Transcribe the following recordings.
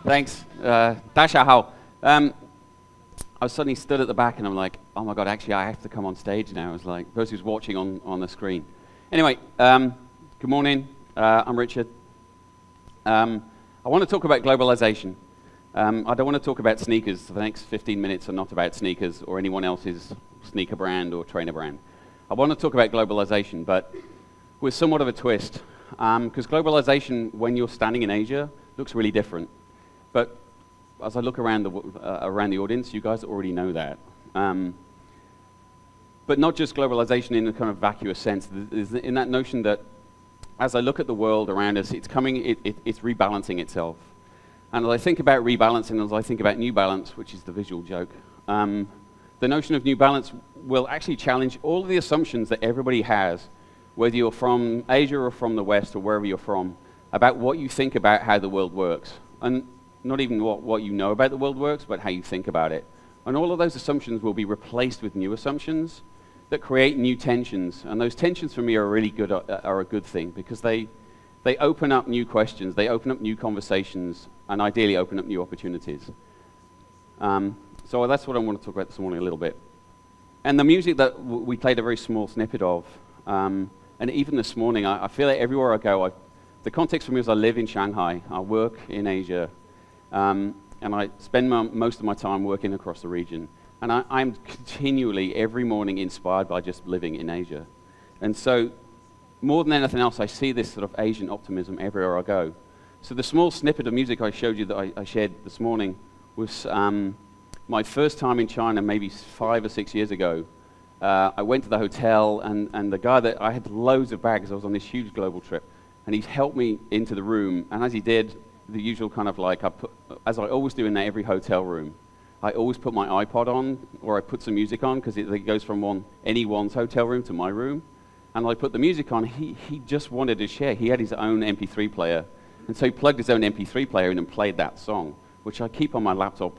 Thanks. 大家好. I was suddenly stood at the back and I'm like, oh my God, actually I have to come on stage now. I was like, versus watching on the screen. Anyway, good morning. I'm Richard. I want to talk about globalization. I don't want to talk about sneakers. The next 15 minutes are not about sneakers or anyone else's sneaker brand or trainer brand. I want to talk about globalization, but with somewhat of a twist. Because globalization, when you're standing in Asia, looks really different. But as I look around the audience, you guys already know that. But not just globalization in a kind of vacuous sense. In that notion that as I look at the world around us, it's rebalancing itself. And as I think about rebalancing, as I think about New Balance, which is the visual joke, the notion of New Balance will actually challenge all of the assumptions that everybody has, whether you're from Asia or from the West or wherever you're from, about what you think about how the world works. And not even what you know about the world works, but how you think about it. And all of those assumptions will be replaced with new assumptions that create new tensions. And those tensions for me are really good, are a good thing, because they open up new questions, they open up new conversations, and ideally open up new opportunities. So that's what I want to talk about this morning a little bit. And the music that we played a very small snippet of, and even this morning, I feel like everywhere I go, the context for me is I live in Shanghai, I work in Asia, and I spend most of my time working across the region. And I'm continually, every morning, inspired by just living in Asia. And so, more than anything else, I see this sort of Asian optimism everywhere I go. So the small snippet of music I showed you that I shared this morning was my first time in China, maybe 5 or 6 years ago. I went to the hotel, and the guy that I had loads of bags, I was on this huge global trip, and he helped me into the room, and as he did, the usual kind of like, as I always do in every hotel room, I always put my iPod on, or I put some music on, because it goes from anyone's hotel room to my room, and I put the music on. He just wanted to share. He had his own MP3 player, and so he plugged his own MP3 player in and played that song, which I keep on my laptop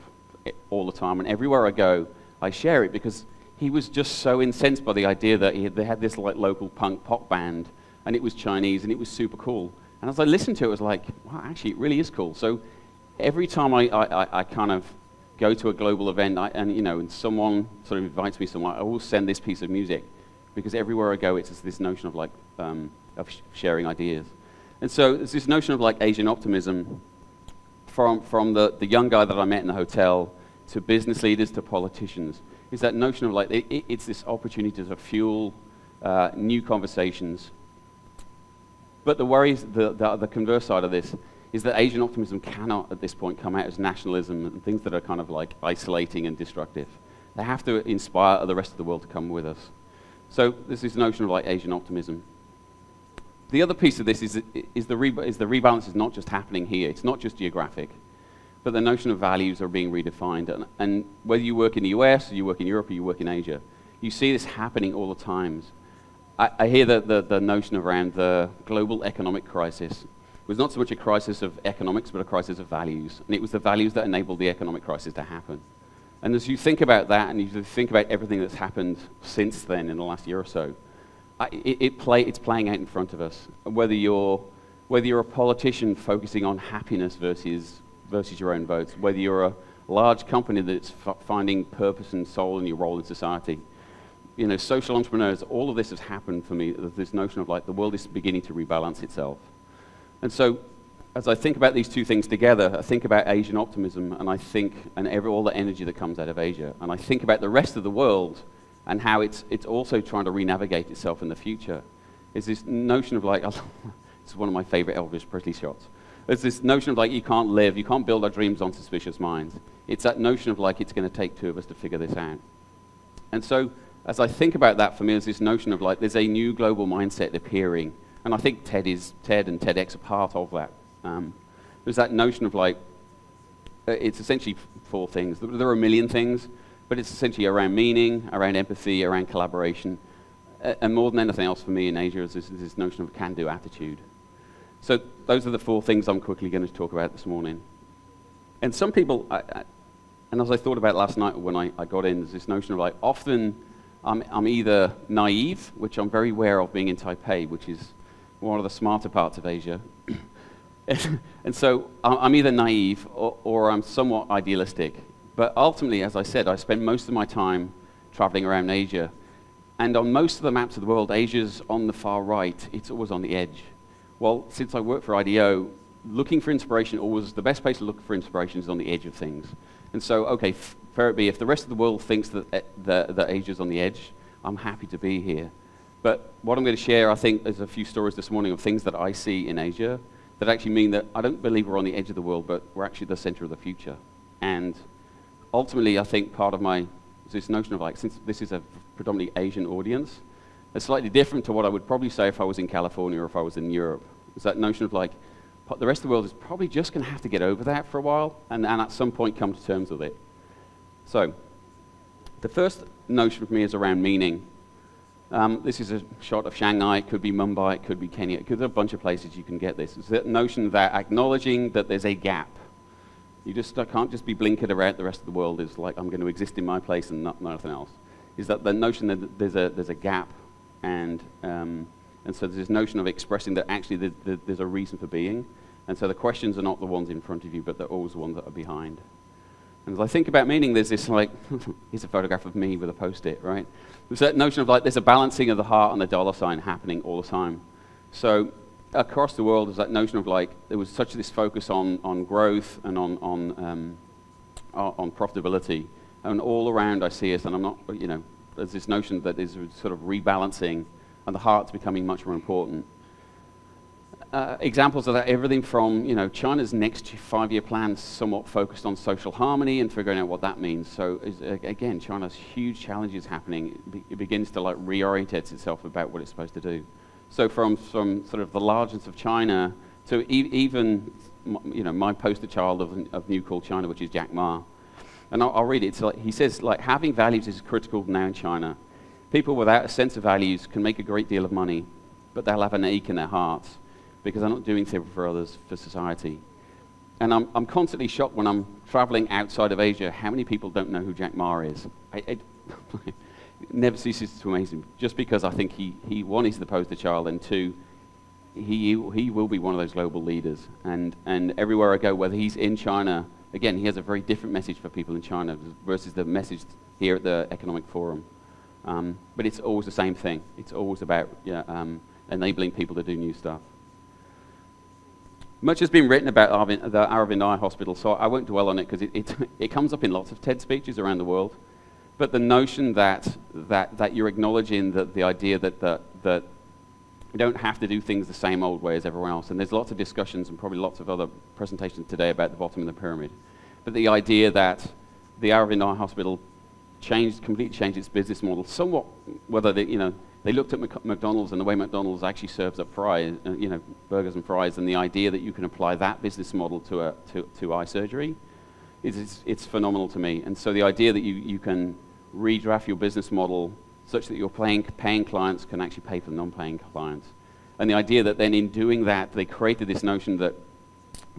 all the time, and everywhere I go, I share it, because he was just so incensed by the idea that they had this like local punk pop band, and it was Chinese, and it was super cool. And as I listened to it, I was like, wow, actually, it really is cool. So every time I kind of go to a global event, and someone sort of invites me somewhere, I will send this piece of music, because everywhere I go, it's this notion of like of sharing ideas. And so there's this notion of like Asian optimism, from the young guy that I met in the hotel to business leaders to politicians. Is that notion of like it's this opportunity to fuel new conversations. But the worries, the converse side of this, is that Asian optimism cannot, at this point, come out as nationalism and things that are kind of like isolating and destructive. They have to inspire the rest of the world to come with us. So there's this notion of like Asian optimism. The other piece of this is the rebalance is not just happening here. It's not just geographic, but the notion of values are being redefined. And whether you work in the US, or you work in Europe, or you work in Asia, you see this happening all the time. I hear the notion around the global economic crisis. It was not so much a crisis of economics, but a crisis of values. And it was the values that enabled the economic crisis to happen. And as you think about that, and you think about everything that's happened since then in the last year or so, it's playing out in front of us. Whether you're a politician focusing on happiness versus your own votes, whether you're a large company that's finding purpose and soul in your role in society, social entrepreneurs, all of this has happened for me. There's this notion of like the world is beginning to rebalance itself. And so, as I think about these two things together, I think about Asian optimism, and I think, all the energy that comes out of Asia, and I think about the rest of the world, and how it's also trying to re-navigate itself in the future. Is this notion of like, it's one of my favorite Elvis Presley shots. There's this notion of like, you can't build our dreams on suspicious minds. It's that notion of like, it's going to take two of us to figure this out. And so, as I think about that, for me, there's this notion of like, there's a new global mindset appearing, and I think TED and TEDx are part of that. There's that notion of like, it's essentially four things. There are a million things, but it's essentially around meaning, around empathy, around collaboration, and more than anything else for me in Asia is this notion of a can-do attitude. So those are the four things I'm quickly going to talk about this morning. And some people, and as I thought about last night when I got in, there's this notion of like, often I'm either naive, which I'm very aware of being in Taipei, which is one of the smarter parts of Asia, And so I'm either naive or I'm somewhat idealistic. But ultimately, as I said, I spend most of my time traveling around Asia. And on most of the maps of the world, Asia's on the far right. It's always on the edge. Well, since I work for IDEO, looking for inspiration, always the best place to look for inspiration is on the edge of things. And so, okay, fair it be, if the rest of the world thinks that Asia's on the edge, I'm happy to be here. But what I'm going to share, I think, is a few stories this morning of things that I see in Asia that actually mean that I don't believe we're on the edge of the world, but we're actually the center of the future. And ultimately, I think part of this notion of like, since this is a predominantly Asian audience, it's slightly different to what I would probably say if I was in California or if I was in Europe. It's that notion of like, the rest of the world is probably just going to have to get over that for a while and at some point come to terms with it. So, the first notion for me is around meaning. This is a shot of Shanghai. It could be Mumbai. It could be Kenya. It could be a bunch of places you can get this. It's that notion that acknowledging that there's a gap. You just can't just be blinkered around the rest of the world. It's like I'm going to exist in my place and nothing else. Is that the notion that there's a gap, and so there's this notion of expressing that actually there's a reason for being, and so the questions are not the ones in front of you, but they're always the ones that are behind. And as I think about meaning, there's this like, here's a photograph of me with a post-it, right? There's that notion of like, there's a balancing of the heart and the dollar sign happening all the time. So across the world, there's that notion of like, there was such this focus on growth and on profitability. And all around I see us, and I'm not, you know, there's this notion that there's sort of rebalancing and the heart's becoming much more important. Examples of that, everything from, you know, China's next 5-year plan somewhat focused on social harmony and figuring out what that means. So again, China's huge challenges happening. It begins to like reorient itself about what it's supposed to do. So from sort of the largesse of China to even, you know, my poster child of New Cool China, which is Jack Ma. And I'll read it. It's like, he says, like, having values is critical now in China. People without a sense of values can make a great deal of money, but they'll have an ache in their hearts because they're not doing things for others, for society. And I'm constantly shocked when I'm traveling outside of Asia how many people don't know who Jack Ma is. It never ceases to amaze me, just because I think he one, he's the poster child, and two, he will be one of those global leaders. And everywhere I go, whether he's in China, again, he has a very different message for people in China versus the message here at the Economic Forum. But it's always the same thing. It's always about enabling people to do new stuff. Much has been written about the Aravind Eye Hospital, so I won't dwell on it because it comes up in lots of TED speeches around the world. But the notion that you're acknowledging the idea that you don't have to do things the same old way as everyone else. And there's lots of discussions and probably lots of other presentations today about the bottom of the pyramid. But the idea that the Aravind Eye Hospital completely changed its business model somewhat, whether they looked at McDonald's and the way McDonald's actually serves up fries, burgers and fries, and the idea that you can apply that business model to eye surgery, it's phenomenal to me. And so the idea that you can redraft your business model such that your paying clients can actually pay for non-paying clients. And the idea that then in doing that, they created this notion that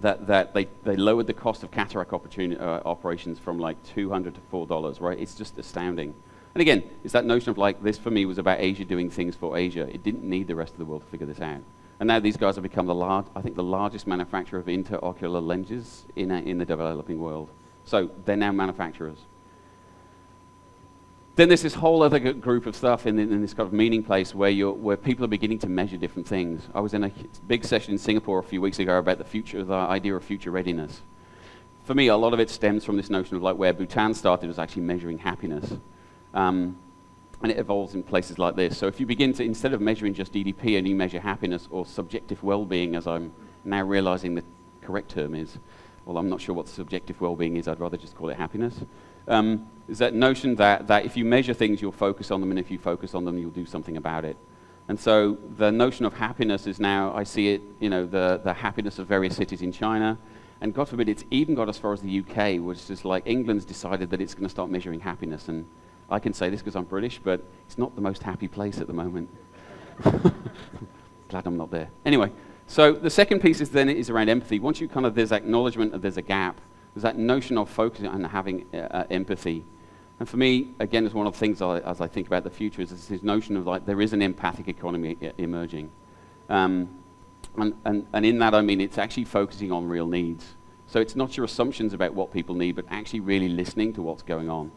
they lowered the cost of cataract operations from like $200 to $4, right? It's just astounding. And again, it's that notion of like, this for me was about Asia doing things for Asia. It didn't need the rest of the world to figure this out. And now these guys have become the largest manufacturer of intraocular lenses in the developing world. So they're now manufacturers. Then there's this whole other group of stuff in this kind of meaning place where people are beginning to measure different things. I was in a big session in Singapore a few weeks ago about the idea of future readiness. For me, a lot of it stems from this notion of like where Bhutan started was actually measuring happiness. And it evolves in places like this. So if you begin to, instead of measuring just GDP, and you measure happiness or subjective well-being, as I'm now realizing the correct term is, well, I'm not sure what subjective well-being is, I'd rather just call it happiness. Is that notion that if you measure things, you'll focus on them, and if you focus on them, you'll do something about it. And so the notion of happiness is now, I see it, the happiness of various cities in China, and God forbid, it's even got as far as the UK, which is like England's decided that it's going to start measuring happiness. And I can say this because I'm British, but it's not the most happy place at the moment. Glad I'm not there. Anyway, so the second piece is around empathy. Once you there's acknowledgement that there's a gap, there's that notion of focusing on having empathy. And for me, again, is one of the things as I think about the future is this notion of like there is an empathic economy emerging. And in that, I mean, it's actually focusing on real needs. So it's not your assumptions about what people need, but actually really listening to what's going on.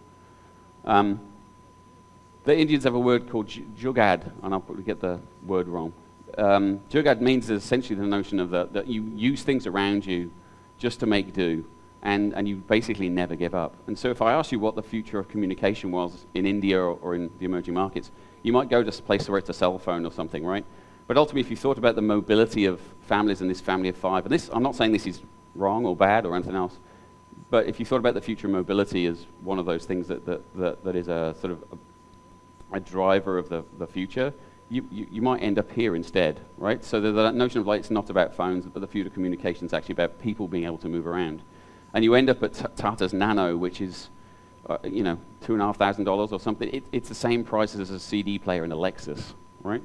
The Indians have a word called jugad, and I'll probably get the word wrong. Jugad means essentially the notion of that you use things around you just to make do, and you basically never give up. And so if I ask you what the future of communication was in India or in the emerging markets, you might go to a place where it's a cell phone or something, right? But ultimately, if you thought about the mobility of families and this family of 5, and this, I'm not saying this is wrong or bad or anything else, but if you thought about the future of mobility as one of those things that is a sort of a driver of the future, you might end up here instead, right? So that notion of like it's not about phones, but the future of communication is actually about people being able to move around. And you end up at Tata's Nano, which is you know, $2,500 or something. It's the same price as a CD player in a Lexus, right?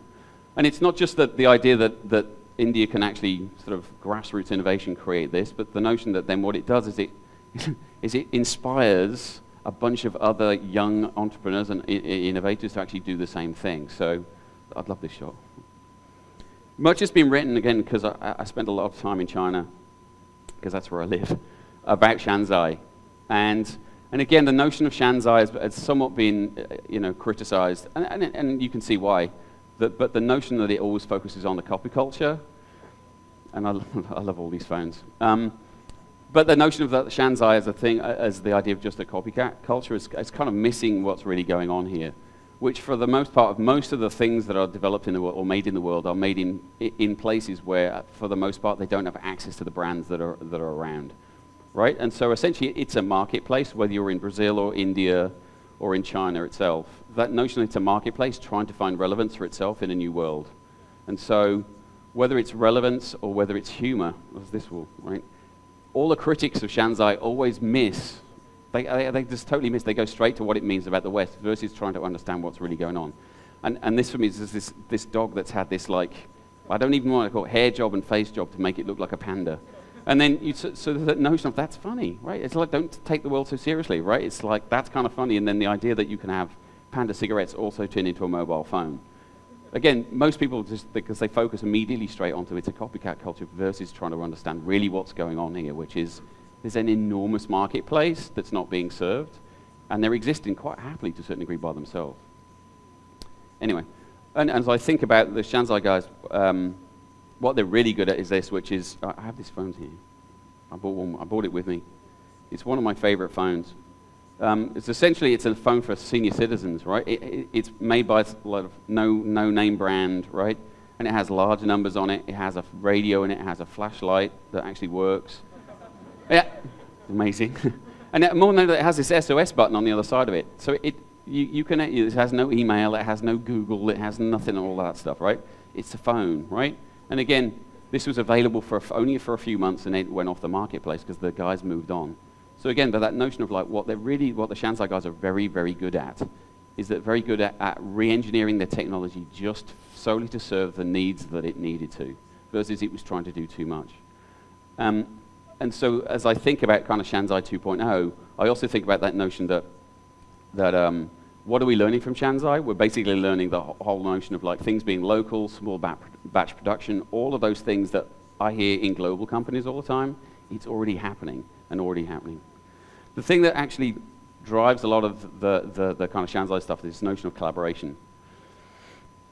And it's not just the idea that India can actually sort of grassroots innovation create this, but the notion that then what it does is it inspires a bunch of other young entrepreneurs and innovators to actually do the same thing. So I'd love this shot. Much has been written, again, because I spent a lot of time in China, because that's where I live, about Shanzai. And again, the notion of Shanzai has somewhat been criticized, and you can see why. But the notion that it always focuses on the copy culture, and I love all these phones. But the notion of that Shanzai as a thing, as the idea of just a copycat culture, is kind of missing what's really going on here. Which, for the most part, most of the things that are developed in the world or made in the world are made in places where, for the most part, they don't have access to the brands that are around, right? And so essentially, it's a marketplace, whether you're in Brazil or India or in China itself. That notion that it's a marketplace trying to find relevance for itself in a new world. And so, whether it's relevance or whether it's humor, as this will, right? All the critics of Shanzai always miss. They just totally miss. They go straight to what it means about the West versus trying to understand what's really going on. And this for me is this dog that's had this, like, I don't even want to call it hair job and face job to make it look like a panda. And then so the notion of that's funny, right? It's like, don't take the world so seriously, right? It's like, that's kind of funny. And then the idea that you can have panda cigarettes also turn into a mobile phone. Again, most people just, because they focus immediately straight onto it's a copycat culture versus trying to understand really what's going on here, which is there's an enormous marketplace that's not being served, and they're existing quite happily to a certain degree by themselves. Anyway, and as I think about the Shanzai guys, what they're really good at is this, which is, I have this phone here. I bought it with me. It's one of my favorite phones. It's a phone for senior citizens, right? It's made by a lot of no-name brand, right? And it has large numbers on it. It has a radio in it. It has a flashlight that actually works. Yeah, amazing. And more than that, it has this SOS button on the other side of it. So it has no email. It has no Google. It has nothing, all that stuff, right? It's a phone, right? And again, this was available only for a few months, and it went off the marketplace because the guys moved on. So again, but that notion of like what the Shanzai guys are very, very good at is that very good at re-engineering their technology just solely to serve the needs that it needed to, versus it was trying to do too much. And so as I think about kind of Shanzai 2.0, I also think about that notion that what are we learning from Shanzai? We're basically learning the whole notion of like things being local, small batch production, all of those things that I hear in global companies all the time. It's already happening and already happening. The thing that actually drives a lot of the kind of Shanzai stuff is this notion of collaboration.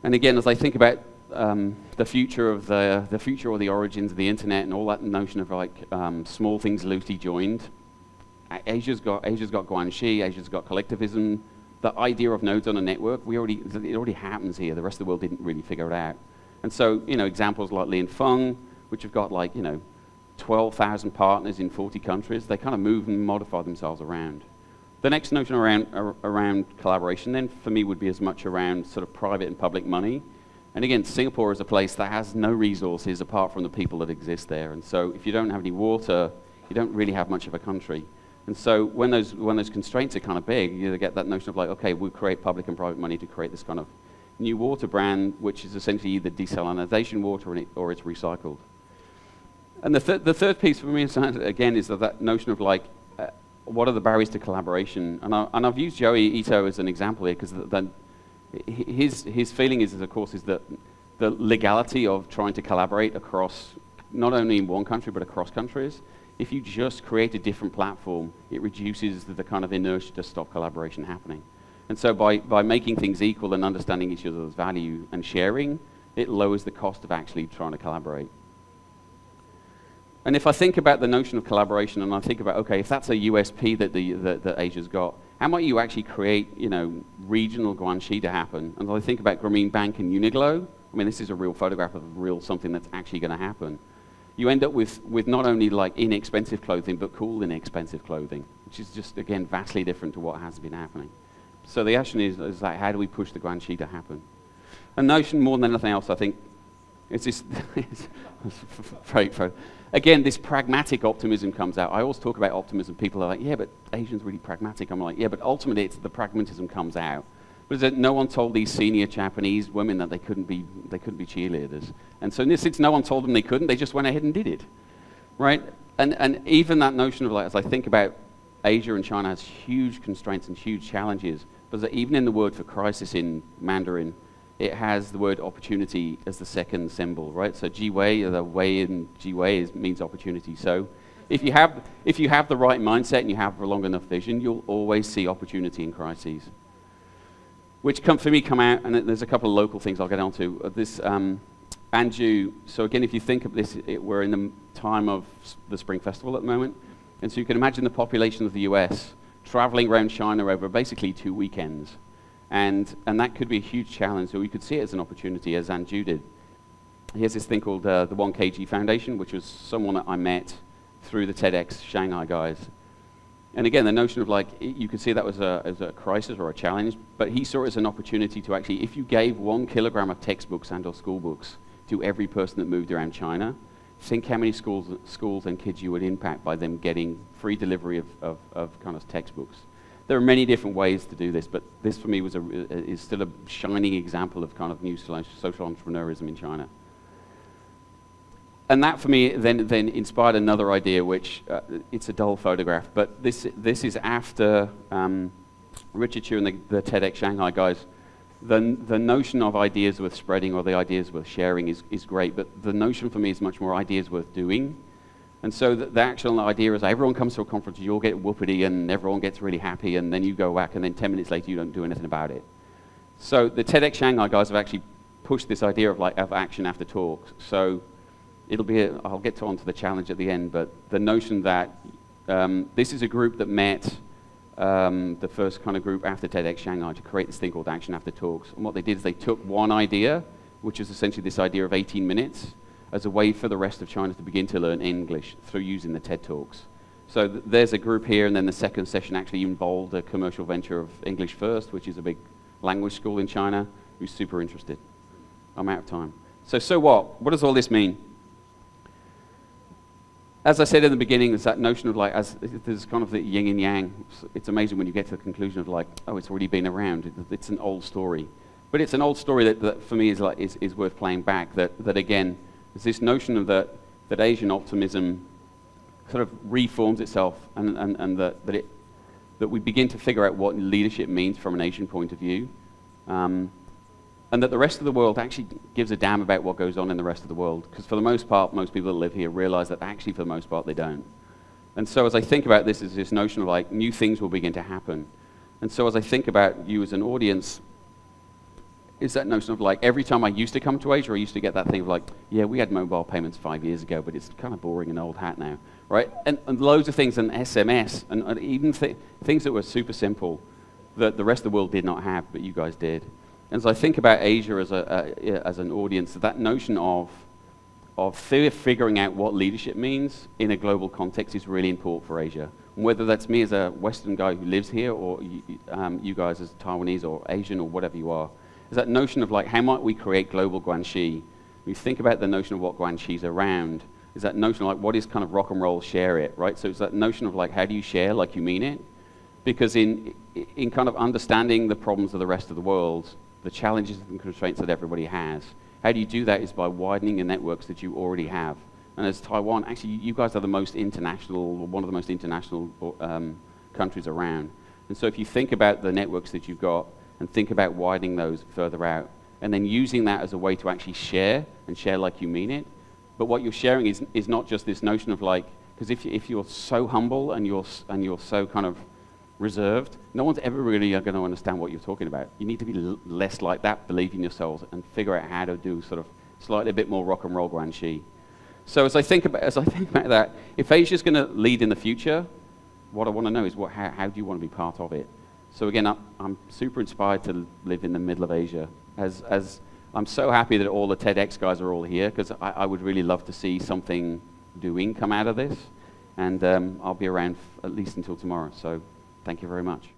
And again, as I think about the future or the origins of the internet and all that notion of like small things loosely joined, Asia's got Guanxi, Asia's got collectivism. The idea of nodes on a network, it already happens here. The rest of the world didn't really figure it out. And so, examples like Lianfeng, which have got like, 12,000 partners in 40 countries, they kind of move and modify themselves around. The next notion around collaboration then, for me, would be as much around sort of private and public money. And again, Singapore is a place that has no resources apart from the people that exist there. And so if you don't have any water, you don't really have much of a country. And so when those constraints are kind of big, you get that notion of like, okay, we'll create public and private money to create this kind of new water brand, which is essentially either desalination water or it's recycled. And the third piece for me, again, is that notion of like, what are the barriers to collaboration? And I've used Joey Ito as an example here because his feeling is, of course, is that the legality of trying to collaborate across, not only in one country, but across countries. If you just create a different platform, it reduces the kind of inertia to stop collaboration happening. And so by making things equal and understanding each other's value and sharing, it lowers the cost of actually trying to collaborate. And if I think about the notion of collaboration, and I think about, okay, if that's a USP that Asia's got, how might you actually create, regional guanxi to happen? And I think about Grameen Bank and Uniqlo. I mean, this is a real photograph of something that's actually going to happen. You end up with not only like inexpensive clothing, but cool inexpensive clothing, which is just, again, vastly different to what has been happening. So the action is like, how do we push the guanxi to happen? A notion more than anything else, I think, it's this, again, this pragmatic optimism comes out. I always talk about optimism. People are like, yeah, but Asians really pragmatic. I'm like, yeah, but ultimately it's the pragmatism comes out. But is that no one told these senior Japanese women that they couldn't be cheerleaders. And so since no one told them they couldn't, they just went ahead and did it, right? And even that notion of, like, as I think about Asia and China has huge constraints and huge challenges, but that even in the word for crisis in Mandarin, it has the word opportunity as the second symbol, right? So Jiwei, the way in Jiwei means opportunity. So if you have the right mindset and you have a long enough vision, you'll always see opportunity in crises. Which for me come out, and there's a couple of local things I'll get onto. This Anju, so again, if you think of this, we're in the time of the Spring Festival at the moment, and so you can imagine the population of the US traveling around China over basically 2 weekends. And that could be a huge challenge, so we could see it as an opportunity, as Anju did. He has this thing called the 1KG Foundation, which was someone that I met through the TEDx Shanghai guys. And again, the notion of, like, you could see that as a crisis or a challenge, but he saw it as an opportunity to actually, if you gave 1 kilogram of textbooks and or school books to every person that moved around China, think how many schools and kids you would impact by them getting free delivery of kind of textbooks. There are many different ways to do this, but this for me is still a shining example of kind of new social entrepreneurism in China. And that for me then inspired another idea, which it's a dull photograph, but this is after Richard Chu and the TEDx Shanghai guys. The notion of ideas worth spreading or the ideas worth sharing is great, but the notion for me is much more ideas worth doing. And so the actual idea is everyone comes to a conference, you all get whoopity and everyone gets really happy, and then you go back and then 10 minutes later you don't do anything about it. So the TEDx Shanghai guys have actually pushed this idea of action after talks. So it'll be, I'll get onto the challenge at the end, but the notion that this is a group that met the first kind of group after TEDx Shanghai to create this thing called action after talks. And what they did is they took one idea, which is essentially this idea of 18 minutes, as a way for the rest of China to begin to learn English through using the TED Talks. So there's a group here, and then the second session actually involved a commercial venture of English First, which is a big language school in China, who's super interested. I'm out of time. So what? What does all this mean? As I said in the beginning, there's that notion of, like, there's kind of the yin and yang. It's amazing when you get to the conclusion of, like, oh, it's already been around. It's an old story. But it's an old story that for me is worth playing back, that again, there's this notion of that Asian optimism sort of reforms itself, and that we begin to figure out what leadership means from an Asian point of view, and that the rest of the world actually gives a damn about what goes on in the rest of the world, because for the most part, most people that live here realize that actually for the most part they don't. And so as I think about this, is this notion of, like, new things will begin to happen. And so as I think about you as an audience, is that notion of, like, every time I used to come to Asia, I used to get that thing of, like, yeah, we had mobile payments 5 years ago, but it's kind of boring and old hat now, right? And loads of things, and SMS, and even things that were super simple that the rest of the world did not have, but you guys did. And as I think about Asia as an audience, that notion of figuring out what leadership means in a global context is really important for Asia. And whether that's me as a Western guy who lives here, or you guys as Taiwanese or Asian or whatever you are, is that notion of, like, how might we create global guanxi? When you think about the notion of what guanxi is around, is that notion of, like, what is kind of rock and roll, share it, right? So it's that notion of, like, how do you share like you mean it? Because in kind of understanding the problems of the rest of the world, the challenges and constraints that everybody has, how do you do that is by widening the networks that you already have. And as Taiwan, actually, you guys are the most international, or one of the most international countries around. And so if you think about the networks that you've got, and think about widening those further out, and then using that as a way to actually share, and share like you mean it. But what you're sharing is not just this notion of like, because if you're so humble and you're so kind of reserved, no one's ever really going to understand what you're talking about. You need to be less like that, believe in yourselves, and figure out how to do sort of slightly a bit more rock and roll guanxi. So as I think about that, if Asia's going to lead in the future, what I want to know is how do you want to be part of it? So again, I'm super inspired to live in the middle of Asia. As I'm so happy that all the TEDx guys are all here, because I would really love to see something doing come out of this. And I'll be around at least until tomorrow. So thank you very much.